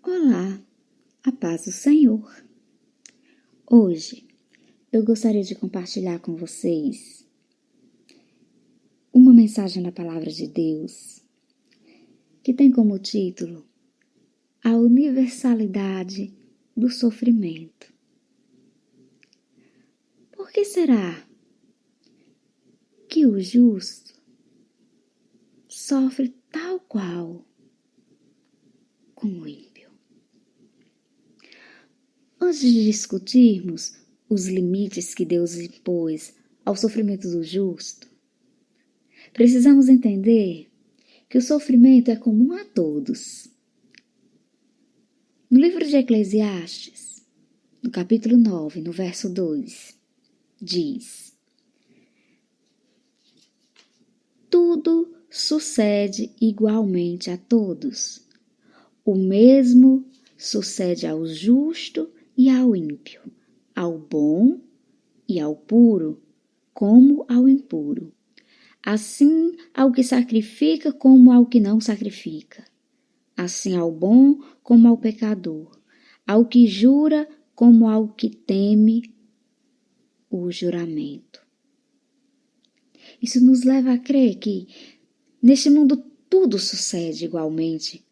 Olá, a paz do Senhor. Hoje eu gostaria de compartilhar com vocês uma mensagem da Palavra de Deus que tem como título A Universalidade do Sofrimento. Por que será que o justo sofre tal qual como o ímpio? Antes de discutirmos os limites que Deus impôs ao sofrimento do justo, precisamos entender que o sofrimento é comum a todos. No livro de Eclesiastes, no capítulo 9, no verso 2, diz: Tudo sucede igualmente a todos. O mesmo sucede ao justo e ao ímpio, ao bom e ao puro, como ao impuro. Assim ao que sacrifica como ao que não sacrifica. Assim ao bom como ao pecador, ao que jura como ao que teme o juramento. Isso nos leva a crer que neste mundo tudo sucede igualmente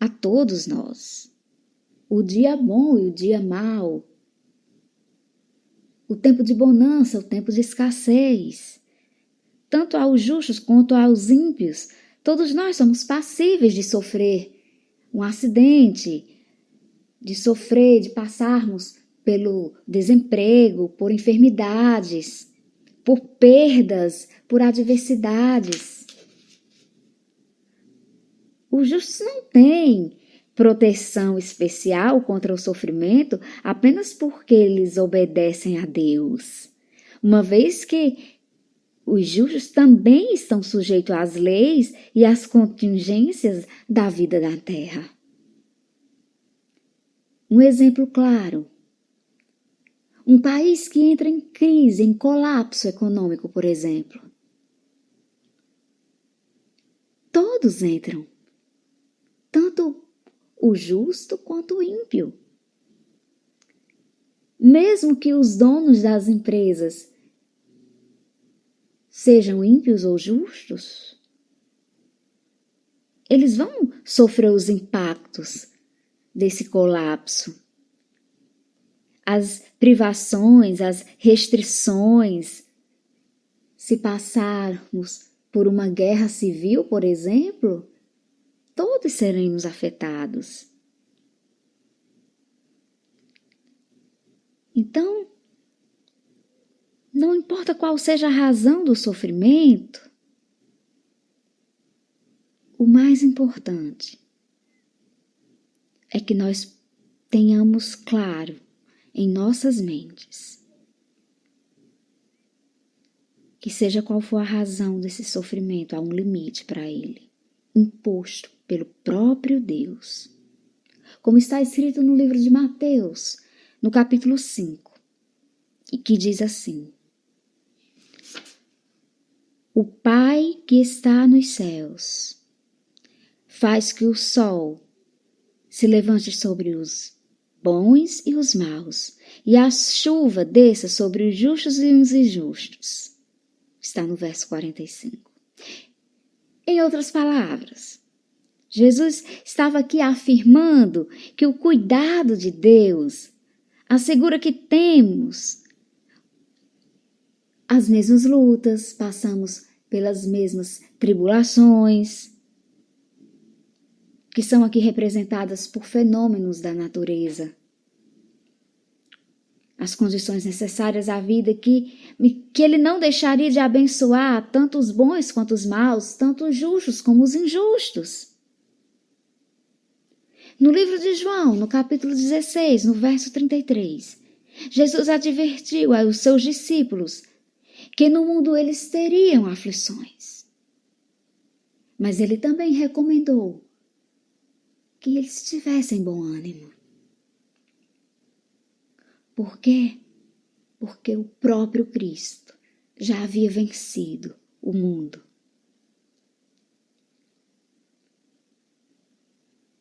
a todos nós. O dia bom e o dia mau, o tempo de bonança, o tempo de escassez, tanto aos justos quanto aos ímpios, todos nós somos passíveis de sofrer um acidente, de passarmos pelo desemprego, por enfermidades, por perdas, por adversidades. Os justos não têm proteção especial contra o sofrimento apenas porque eles obedecem a Deus, uma vez que os justos também estão sujeitos às leis e às contingências da vida da terra. Um exemplo claro: um país que entra em crise, em colapso econômico, por exemplo. Todos entram, tanto o justo quanto o ímpio. Mesmo que os donos das empresas sejam ímpios ou justos, eles vão sofrer os impactos desse colapso. As privações, as restrições, se passarmos por uma guerra civil, por exemplo, todos seremos afetados. Então, não importa qual seja a razão do sofrimento, o mais importante é que nós tenhamos claro em nossas mentes que seja qual for a razão desse sofrimento, há um limite para ele, imposto pelo próprio Deus. Como está escrito no livro de Mateus, no capítulo 5, e que diz assim: O Pai que está nos céus faz que o sol se levante sobre os bons e os maus, e a chuva desça sobre os justos e os injustos. Está no verso 45. Em outras palavras, Jesus estava aqui afirmando que o cuidado de Deus assegura que temos as mesmas lutas, passamos pelas mesmas tribulações, que são aqui representadas por fenômenos da natureza. As condições necessárias à vida que Ele não deixaria de abençoar tanto os bons quanto os maus, tanto os justos como os injustos. No livro de João, no capítulo 16, no verso 33, Jesus advertiu aos seus discípulos que no mundo eles teriam aflições. Mas Ele também recomendou que eles tivessem bom ânimo. Por quê? Porque o próprio Cristo já havia vencido o mundo.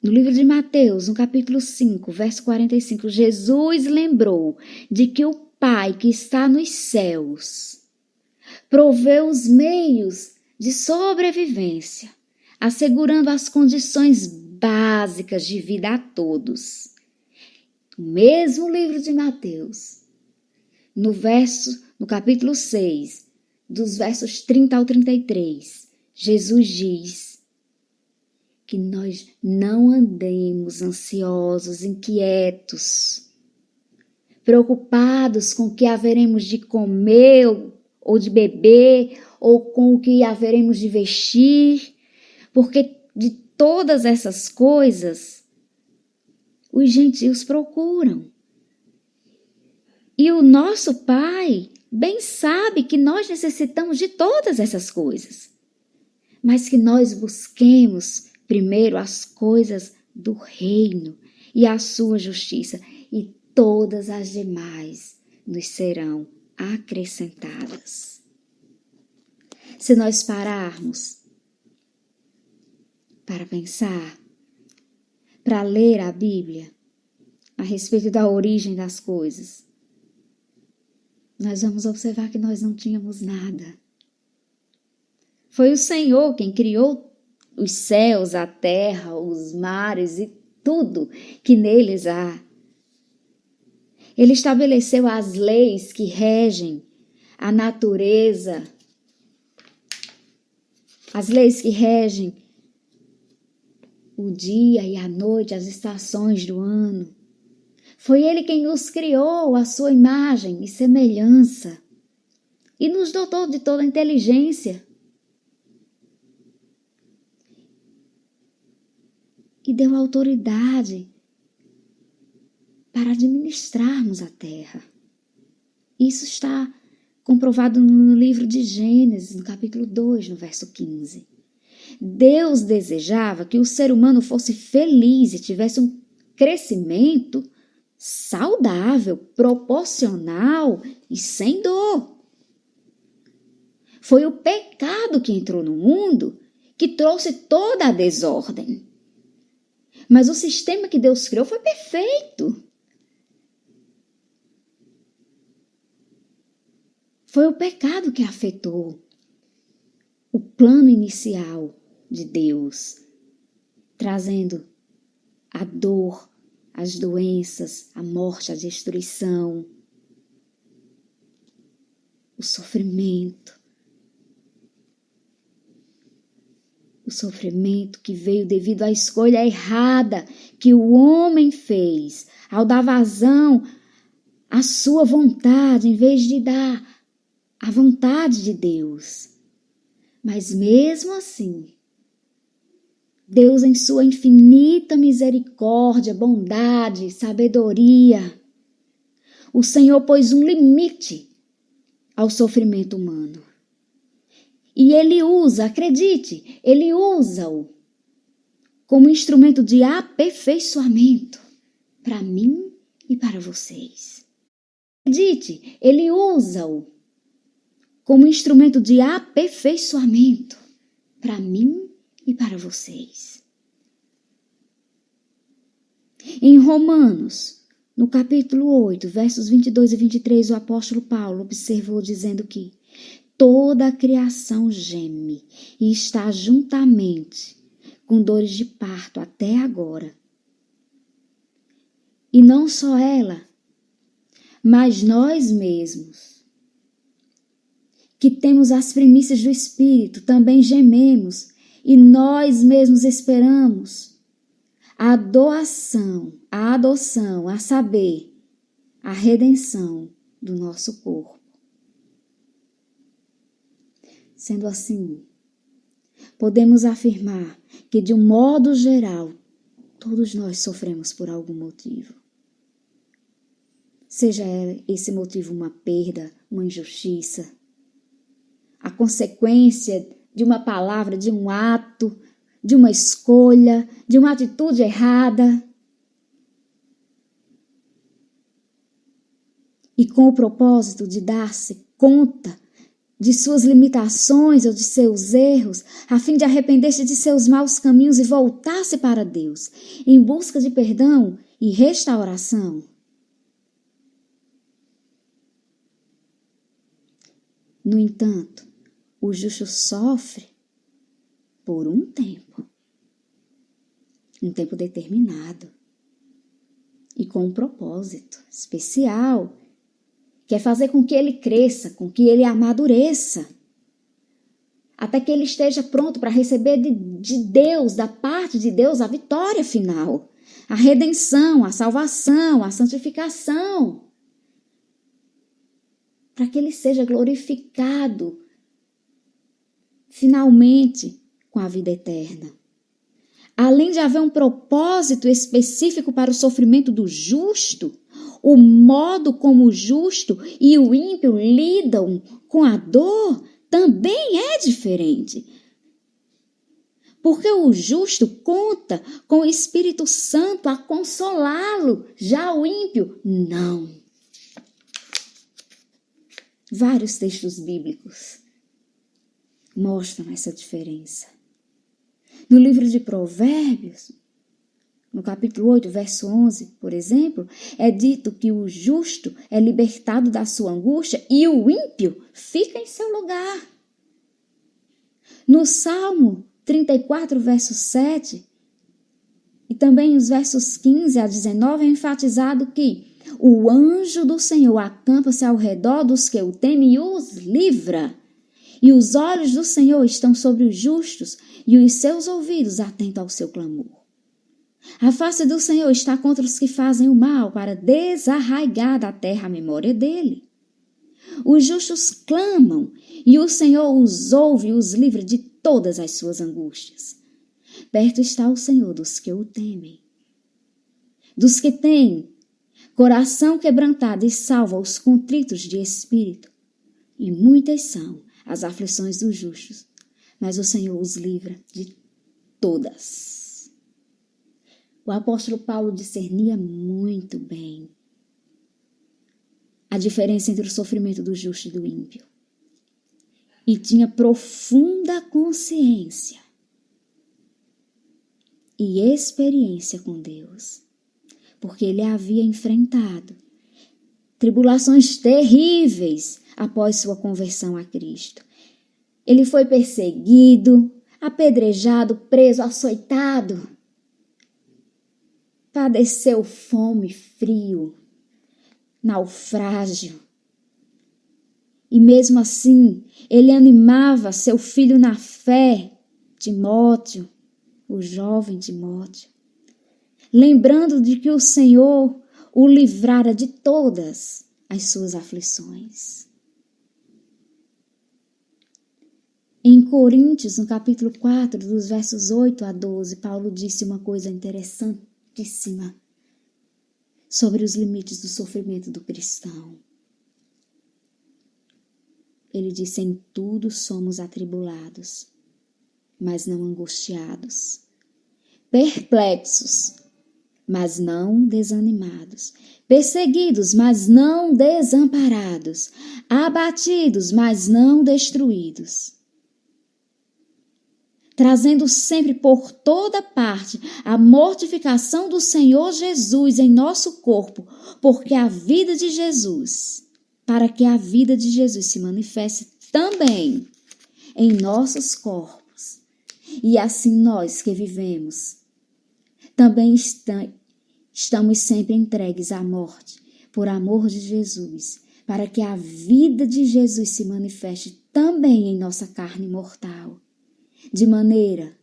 No livro de Mateus, no capítulo 5, verso 45, Jesus lembrou de que o Pai que está nos céus proveu os meios de sobrevivência, assegurando as condições básicas de vida a todos. No mesmo livro de Mateus, no capítulo 6, dos versos 30 ao 33, Jesus diz que nós não andemos ansiosos, inquietos, preocupados com o que haveremos de comer ou de beber, ou com o que haveremos de vestir, porque de todas essas coisas os gentios procuram. E o nosso Pai bem sabe que nós necessitamos de todas essas coisas, mas que nós busquemos primeiro as coisas do reino e a sua justiça, e todas as demais nos serão acrescentadas. Se nós pararmos para pensar, para ler a Bíblia a respeito da origem das coisas, nós vamos observar que nós não tínhamos nada. Foi o Senhor quem criou os céus, a terra, os mares e tudo que neles há. Ele estabeleceu as leis que regem a natureza, as leis que regem o dia e a noite, as estações do ano. Foi Ele quem nos criou à sua imagem e semelhança e nos dotou de toda a inteligência. E deu autoridade para administrarmos a terra. Isso está comprovado no livro de Gênesis, no capítulo 2, no verso 15. Deus desejava que o ser humano fosse feliz e tivesse um crescimento saudável, proporcional e sem dor. Foi o pecado que entrou no mundo que trouxe toda a desordem. Mas o sistema que Deus criou foi perfeito. Foi o pecado que afetou o plano inicial de Deus, trazendo a dor, as doenças, a morte, a destruição, o sofrimento. O sofrimento que veio devido à escolha errada que o homem fez ao dar vazão à sua vontade, em vez de dar a vontade de Deus. Mas mesmo assim, Deus, em sua infinita misericórdia, bondade, sabedoria, o Senhor pôs um limite ao sofrimento humano. E Ele usa, acredite, Ele usa-o como instrumento de aperfeiçoamento para mim e para vocês. Acredite, Ele usa-o como instrumento de aperfeiçoamento para mim e para vocês. Em Romanos, no capítulo 8, versos 22 e 23, o apóstolo Paulo observou dizendo que toda a criação geme e está juntamente com dores de parto até agora. E não só ela, mas nós mesmos, que temos as primícias do Espírito, também gememos e nós mesmos esperamos a adoção, a saber, a redenção do nosso corpo. Sendo assim, podemos afirmar que, de um modo geral, todos nós sofremos por algum motivo. Seja esse motivo uma perda, uma injustiça, a consequência de uma palavra, de um ato, de uma escolha, de uma atitude errada. E com o propósito de dar-se conta de suas limitações ou de seus erros, a fim de arrepender-se de seus maus caminhos e voltar-se para Deus, em busca de perdão e restauração. No entanto, o justo sofre por um tempo determinado e com um propósito especial, que é fazer com que ele cresça, com que ele amadureça, até que ele esteja pronto para receber de Deus, da parte de Deus, a vitória final, a redenção, a salvação, a santificação, para que ele seja glorificado finalmente com a vida eterna. Além de haver um propósito específico para o sofrimento do justo, o modo como o justo e o ímpio lidam com a dor também é diferente. Porque o justo conta com o Espírito Santo a consolá-lo, já o ímpio, não. Vários textos bíblicos mostram essa diferença. No livro de Provérbios, no capítulo 8, verso 11, por exemplo, é dito que o justo é libertado da sua angústia e o ímpio fica em seu lugar. No Salmo 34, verso 7, e também os versos 15 a 19, é enfatizado que o anjo do Senhor acampa-se ao redor dos que o temem e os livra. E os olhos do Senhor estão sobre os justos e os seus ouvidos atentos ao seu clamor. A face do Senhor está contra os que fazem o mal, para desarraigar da terra a memória dele. Os justos clamam e o Senhor os ouve e os livra de todas as suas angústias. Perto está o Senhor dos que o temem, dos que têm coração quebrantado, e salva os contritos de espírito. E muitas são as aflições dos justos, mas o Senhor os livra de todas. O apóstolo Paulo discernia muito bem a diferença entre o sofrimento do justo e do ímpio. E tinha profunda consciência e experiência com Deus, porque ele havia enfrentado tribulações terríveis após sua conversão a Cristo. Ele foi perseguido, apedrejado, preso, açoitado. Padeceu fome, frio, naufrágio. E mesmo assim, ele animava seu filho na fé, Timóteo, o jovem Timóteo, lembrando de que o Senhor o livrara de todas as suas aflições. Em Coríntios, no capítulo 4, dos versos 8 a 12, Paulo disse uma coisa interessantíssima sobre os limites do sofrimento do cristão. Ele disse: em tudo somos atribulados, mas não angustiados, perplexos, mas não desanimados, perseguidos, mas não desamparados, abatidos, mas não destruídos, trazendo sempre por toda parte a mortificação do Senhor Jesus em nosso corpo, porque a vida de Jesus, para que a vida de Jesus se manifeste também em nossos corpos. E assim nós que vivemos, também estamos sempre entregues à morte, por amor de Jesus, para que a vida de Jesus se manifeste também em nossa carne mortal, de maneira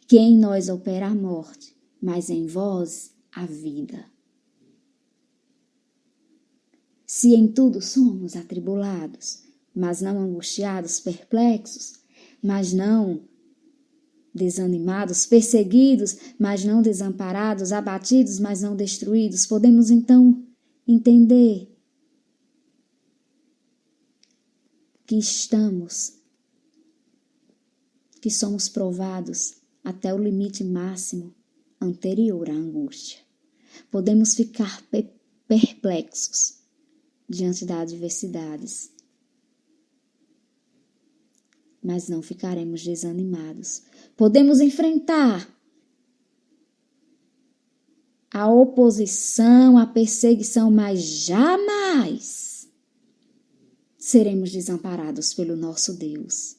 que em nós opera a morte, mas em vós a vida. Se em tudo somos atribulados, mas não angustiados, perplexos, mas não desanimados, perseguidos, mas não desamparados, abatidos, mas não destruídos, podemos então entender que somos provados até o limite máximo anterior à angústia. Podemos ficar perplexos diante das adversidades, mas não ficaremos desanimados. Podemos enfrentar a oposição, a perseguição, mas jamais seremos desamparados pelo nosso Deus.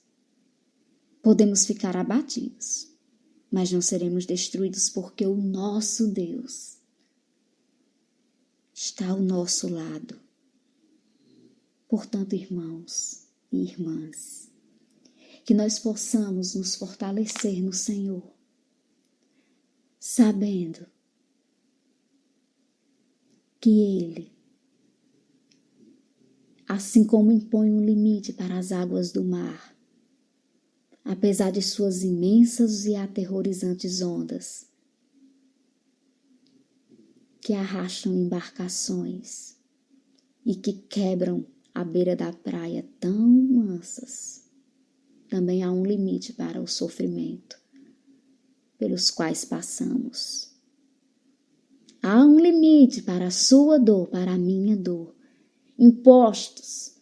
Podemos ficar abatidos, mas não seremos destruídos porque o nosso Deus está ao nosso lado. Portanto, irmãos e irmãs, que nós possamos nos fortalecer no Senhor, sabendo que Ele, assim como impõe um limite para as águas do mar, apesar de suas imensas e aterrorizantes ondas, que arrastam embarcações e que quebram a beira da praia tão mansas, também há um limite para o sofrimento pelos quais passamos. Há um limite para a sua dor, para a minha dor, impostos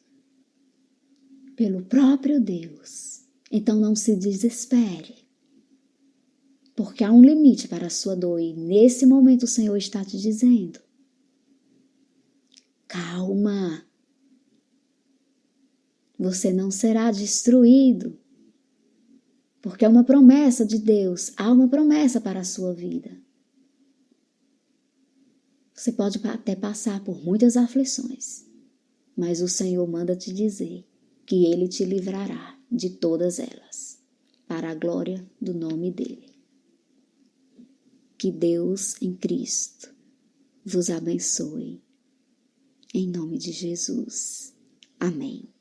pelo próprio Deus. Então não se desespere, porque há um limite para a sua dor e nesse momento o Senhor está te dizendo: calma, você não será destruído, porque é uma promessa de Deus, há uma promessa para a sua vida. Você pode até passar por muitas aflições, mas o Senhor manda te dizer que Ele te livrará de todas elas, para a glória do nome dEle. Que Deus em Cristo vos abençoe. Em nome de Jesus. Amém.